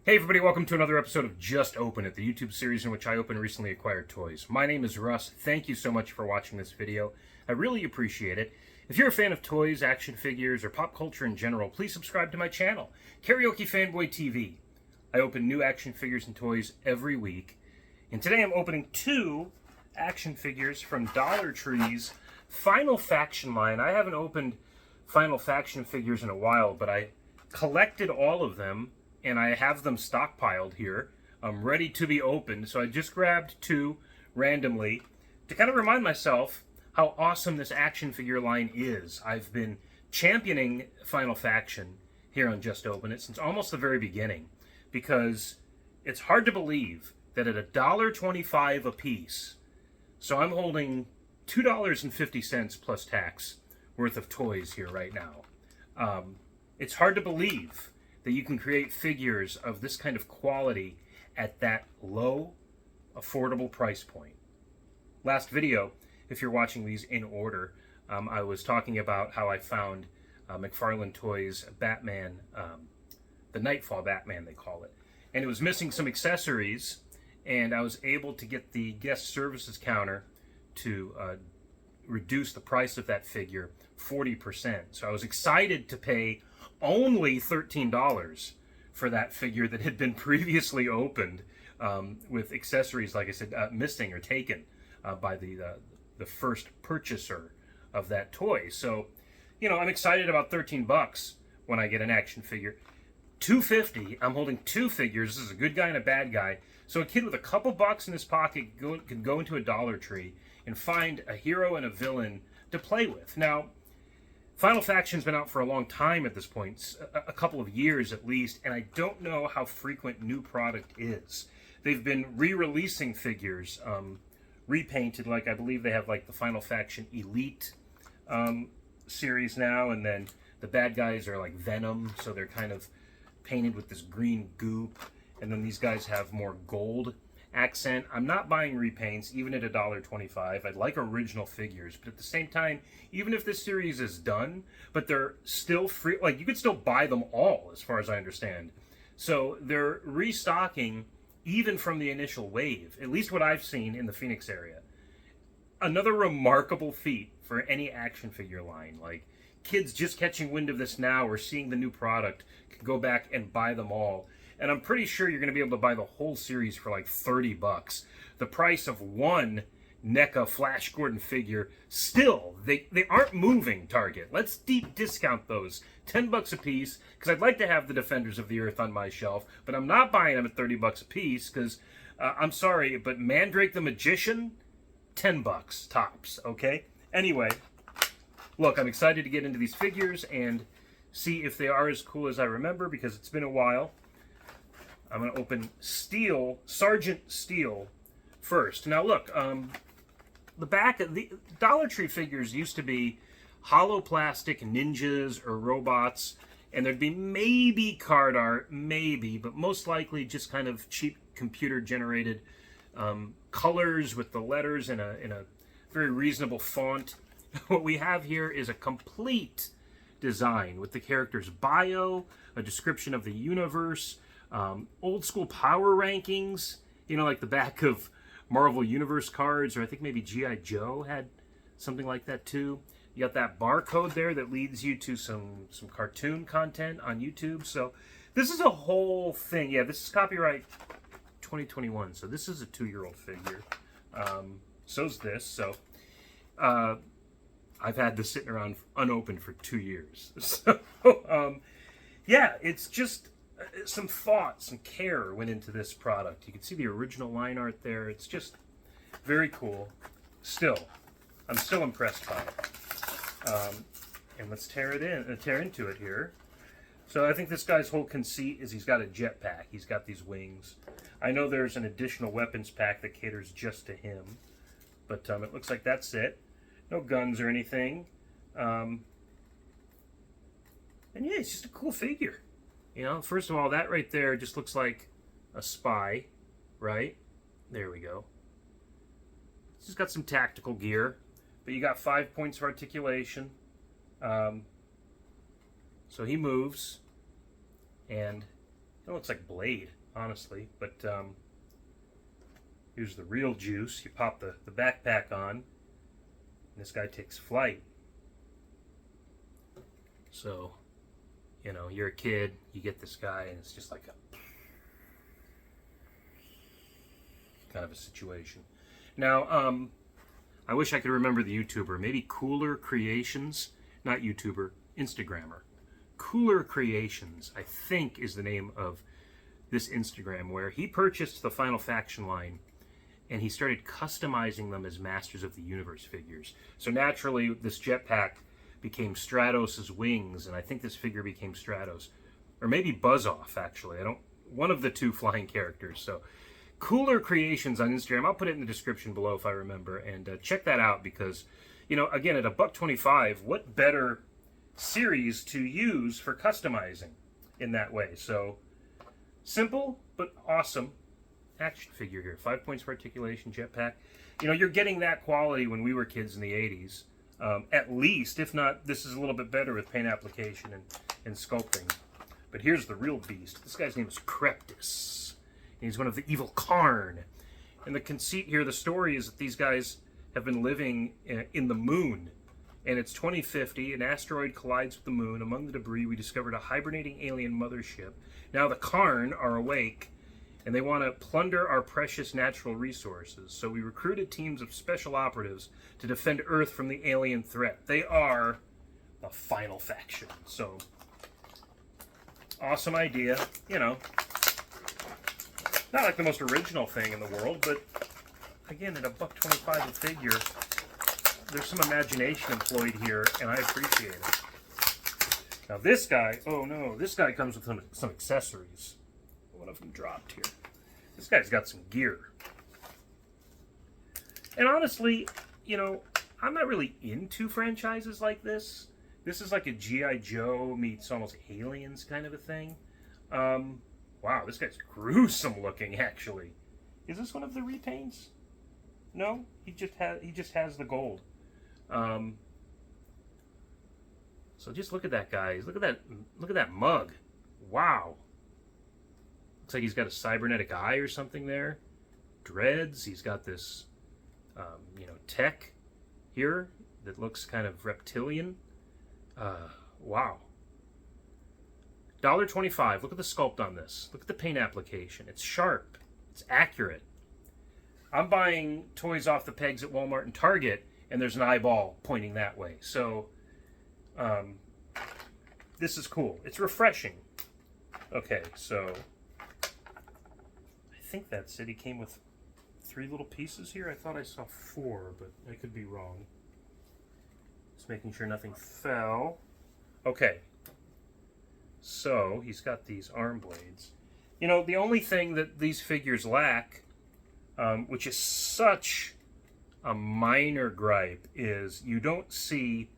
Hey everybody, welcome to another episode of Just Open It, the YouTube series in which I open recently acquired toys. My name is Russ. Thank you so much for watching this video. I really appreciate it. If you're a fan of toys, action figures, or pop culture in general, please subscribe to my channel, Karaoke Fanboy TV. I open new action figures and toys every week. And today I'm opening two action figures from Dollar Tree's Final Faction line. I haven't opened Final Faction figures in a while, but I collected all of them and I have them stockpiled here, ready to be opened. So I just grabbed two randomly to kind of remind myself how awesome this action figure line is. I've been championing Final Faction here on Just Open It since almost the very beginning, because it's hard to believe that at $1.25 a piece, so I'm holding $2.50 plus tax worth of toys here right now. It's hard to believe that you can create figures of this kind of quality at that low, affordable price point. Last video, if you're watching these in order, I was talking about how I found McFarlane Toys Batman, the Nightfall Batman they call it, and it was missing some accessories, and I was able to get the guest services counter to reduce the price of that figure 40%. So I was excited to pay only $13 for that figure that had been previously opened with accessories, like I said, missing or taken by the first purchaser of that toy. So, you know, I'm excited about 13 bucks when I get an action figure. $2.50, I'm holding two figures. This is a good guy and a bad guy. So a kid with a couple bucks in his pocket can go into a Dollar Tree and find a hero and a villain to play with. Now, Final Faction's been out for a long time at this point, a couple of years at least, and I don't know how frequent new product is. They've been re-releasing figures, repainted, like I believe they have like the Final Faction Elite series now, and then the bad guys are like Venom, so they're kind of painted with this green goop, and then these guys have more gold accent. I'm not buying repaints, even at $1.25. I'd like original figures, but at the same time, even if this series is done, but they're still free, like you could still buy them all, as far as I understand. So they're restocking even from the initial wave, at least what I've seen in the Phoenix area. Another remarkable feat for any action figure line. Like, kids just catching wind of this now or seeing the new product can go back and buy them all. And I'm pretty sure you're going to be able to buy the whole series for like 30 bucks. The price of one NECA Flash Gordon figure. Still, they aren't moving, Target. Let's deep discount those. 10 bucks a piece, because I'd like to have the Defenders of the Earth on my shelf, but I'm not buying them at 30 bucks a piece, because I'm sorry, but Mandrake the Magician, 10 bucks tops, okay? Anyway, look, I'm excited to get into these figures and see if they are as cool as I remember, because it's been a while. I'm going to open Sargeant Steel first. Now look, the back of the Dollar Tree figures used to be hollow plastic ninjas or robots, and there'd be maybe card art, maybe, but most likely just kind of cheap computer generated colors with the letters in a very reasonable font. What we have here is a complete design with the character's bio, a description of the universe, old school power rankings, you know, like the back of Marvel Universe cards, or I think maybe G.I. Joe had something like that too. You got that barcode there that leads you to some cartoon content on YouTube. So this is a whole thing. Yeah, this is copyright 2021, so this is a 2-year-old figure. So's this. So I've had this sitting around unopened for 2 years. So yeah, it's just some thought, some care went into this product. You can see the original line art there. It's just very cool. I'm still impressed by it. And let's tear into it here. So I think this guy's whole conceit is he's got a jetpack. He's got these wings. I know there's an additional weapons pack that caters just to him, but it looks like that's it. No guns or anything. And yeah, it's just a cool figure. You know, first of all, that right there just looks like a spy, right? There we go. It's just got some tactical gear, but you got 5 points of articulation. So he moves, and That looks like Blade, honestly. But here's the real juice. You pop the backpack on, and this guy takes flight. So, you know, you're a kid, you get this guy, and it's just like a kind of a situation. Now, I wish I could remember the YouTuber. Maybe Cooler Creations, not YouTuber, Instagrammer. Cooler Creations, I think, is the name of this Instagram, where he purchased the Final Faction line and he started customizing them as Masters of the Universe figures. So naturally, this jetpack became Stratos' wings, and I think this figure became Stratos. Or maybe Buzz-Off, actually. One of the two flying characters. So, Cooler Creations on Instagram. I'll put it in the description below if I remember. And check that out because, you know, again, at $1.25, what better series to use for customizing in that way? So, simple, but awesome action figure here. 5 points for articulation, jetpack. You know, you're getting that quality when we were kids in the 80s. At least, if not, this is a little bit better with paint application and sculpting. But here's the real beast. This guy's name is Krepitus. He's one of the evil Karn. And the conceit here, the story is that these guys have been living in the moon. And it's 2050, an asteroid collides with the moon. Among the debris, we discovered a hibernating alien mothership. Now the Karn are awake, and they want to plunder our precious natural resources. So we recruited teams of special operatives to defend Earth from the alien threat. They are the Final Faction. So, awesome idea. You know, not like the most original thing in the world, but again, at $1.25 a figure, there's some imagination employed here, and I appreciate it. Now this guy, oh no, this guy comes with some accessories. One of them dropped here. This guy's got some gear. And honestly, you know, I'm not really into franchises like this. This is like a G.I. Joe meets almost Aliens kind of a thing. Wow, this guy's gruesome looking, actually. Is this one of the repaints? No, he just has the gold. So just look at that, guys. Look at that mug. Wow. Looks like he's got a cybernetic eye or something there. Dreads. He's got this, you know, tech here that looks kind of reptilian. Wow. $1.25. Look at the sculpt on this. Look at the paint application. It's sharp. It's accurate. I'm buying toys off the pegs at Walmart and Target, and there's an eyeball pointing that way. So, this is cool. It's refreshing. Okay, so I think that's it. He came with 3 little pieces here. I thought I saw 4, but I could be wrong. Just making sure nothing fell. Okay. So, he's got these arm blades. You know, the only thing that these figures lack, which is such a minor gripe, is you don't see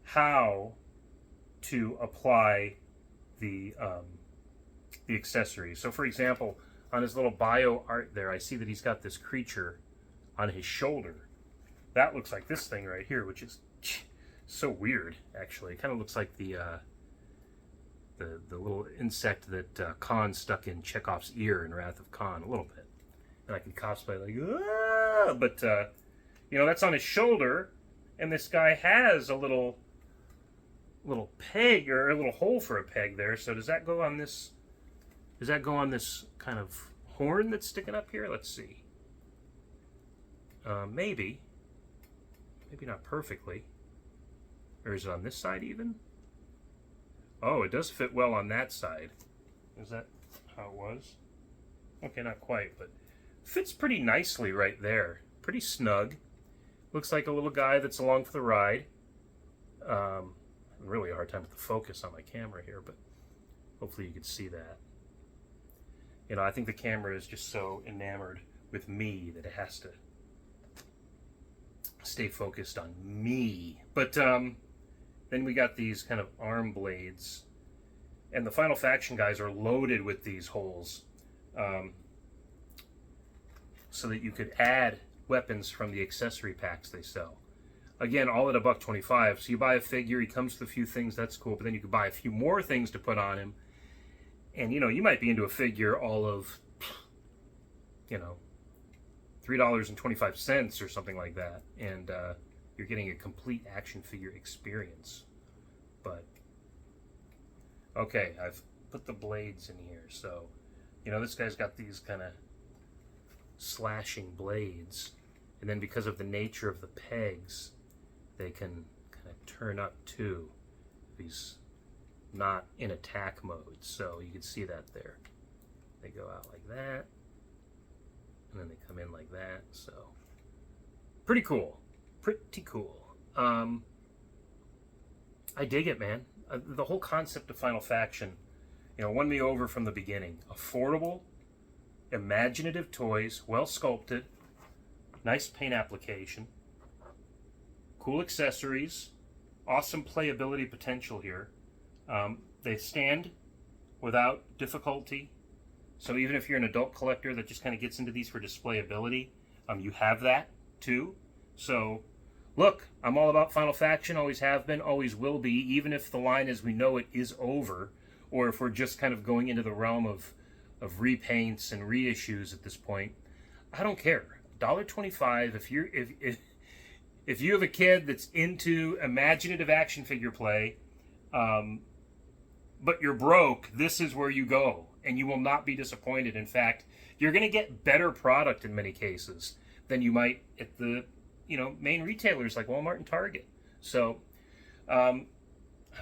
how to apply the accessories. So, for example, on his little bio art there, I see that he's got this creature on his shoulder. That looks like this thing right here, which is so weird, actually. It kind of looks like the little insect that Khan stuck in Chekhov's ear in Wrath of Khan, a little bit. And I can cosplay like, ah! But, you know, that's on his shoulder, and this guy has a little peg, or a little hole for a peg there. So does that go on this, kind of horn that's sticking up here? Let's see. Maybe not perfectly. Or is it on this side even? Oh, it does fit well on that side. Is that how it was? Okay, not quite, but fits pretty nicely right there. Pretty snug. Looks like a little guy that's along for the ride. I'm really a hard time with the focus on my camera here, but hopefully you can see that. You know, I think the camera is just so enamored with me that it has to stay focused on me. But then we got these kind of arm blades, and the Final Faction guys are loaded with these holes, so that you could add weapons from the accessory packs they sell. Again, all at $1.25. So you buy a figure, he comes with a few things, that's cool, but then you could buy a few more things to put on him. And, you know, you might be into a figure all of, you know, $3.25 or something like that. And you're getting a complete action figure experience. But, okay, I've put the blades in here. So, you know, this guy's got these kind of slashing blades. And then because of the nature of the pegs, they can kind of turn up too. He's not in attack mode, so you can see that there. They go out like that, and then they come in like that, so pretty cool. Pretty cool. I dig it, man. The whole concept of Final Faction, you know, won me over from the beginning. Affordable, imaginative toys, well sculpted, nice paint application, cool accessories, awesome playability potential here. They stand without difficulty. So even if you're an adult collector that just kind of gets into these for displayability, you have that too. So look, I'm all about Final Faction, always have been, always will be, even if the line as we know it is over, or if we're just kind of going into the realm of repaints and reissues at this point. I don't care. $1.25 if you have a kid that's into imaginative action figure play, but you're broke, this is where you go, and you will not be disappointed. In fact, you're going to get better product in many cases than you might at the, you know, main retailers like Walmart and Target. So, I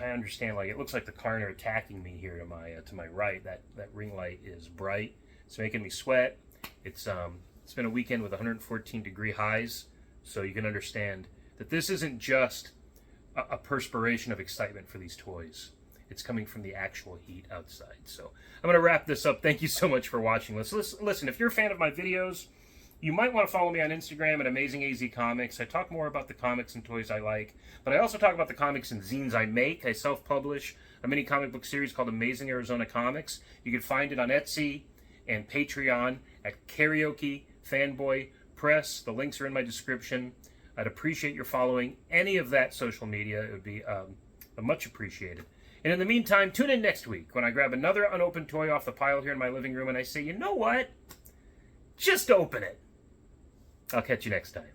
understand. Like, it looks like the Karn are attacking me here to my right. That ring light is bright. It's making me sweat. It's been a weekend with 114-degree highs, so you can understand that this isn't just a perspiration of excitement for these toys. It's coming from the actual heat outside. So I'm going to wrap this up. Thank you so much for watching. Listen, if you're a fan of my videos, you might want to follow me on Instagram at AmazingAZ Comics. I talk more about the comics and toys I like, but I also talk about the comics and zines I make. I self-publish a mini comic book series called Amazing Arizona Comics. You can find it on Etsy and Patreon at Karaoke Fanboy Press. The links are in my description. I'd appreciate your following any of that social media. It would be much appreciated. And in the meantime, tune in next week when I grab another unopened toy off the pile here in my living room and I say, you know what? Just open it. I'll catch you next time.